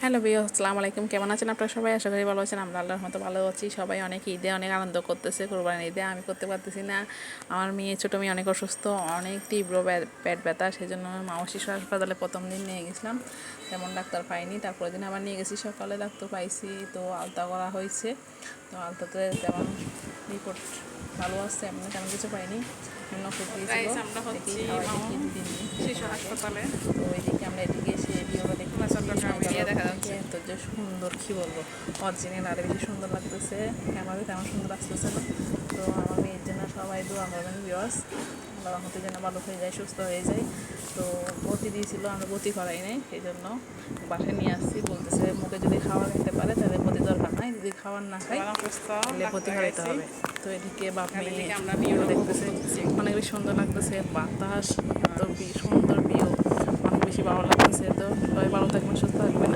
Hello viewers, আসসালামু আলাইকুম। কেমন আছেন আপনারা সবাই? আশা করি ভালো আছেন। আমরা আল্লাহর মতো ভালো আছি। সবাই অনেক ঈদে অনেক আনন্দ করতেছে। কোরবানির ঈদে আমি করতে পারতেছি না। আমার মেয়ে, ছোটো মেয়ে অনেক অসুস্থ, অনেক তীব্র পেট ব্যথা। সেই জন্য মাও শিশু হাসপাতালে প্রথম দিন নিয়ে গেছিলাম, তেমন ডাক্তার পাইনি। তারপরের দিন আবার নিয়ে গেছি, সকালে ডাক্তার পাইছি। তো আলতা করা হয়েছে। তো আলতাতে তেমন রিপোর্ট ভালো আসছে, এমনি তেমন কিছু পাইনি। ওষুধ দিয়েছিল, দেখি খাওয়াই দেখি 2-3 দিন শিশু হাসপাতালে। তো ওইদিকে আমরা এদিকে এসে ভিডিওটা দেখি দেখা যাচ্ছে। তো যে সুন্দর, কি বলবো, অরিজিনাল আরও বেশি সুন্দর লাগতেছে। ক্যামেরাতে তেমন সুন্দর আসতেছে না। তো আমার মেয়ের জন্য সবাই দোয়া করবেন ভিউয়ার্স, আল্লাহর রহমতের জন্য ভালো হয়ে যায়, সুস্থ হয়ে যায়। তো ভর্তি দিয়েছিল, আমরা ভর্তি করাই নাই, এই জন্য বাসায় নিয়ে আসছি। বলতেছে মুখে যদি খাওয়া খেতে পারে তাহলে ভর্তি দরকার নাই, যদি খাওয়ার না খাই তাহলে ভর্তি করাইতে হবে। তো এদিকে বাপ মেয়ে আমরা ভিউ দেখতেছে, অনেক বেশি সুন্দর লাগতেছে। বাতাস এত সুন্দর ভিউ, অনেক বেশি ভালো লাগতেছে। তো সবাই ভালো থাকবেন, সুস্থ থাকবেন।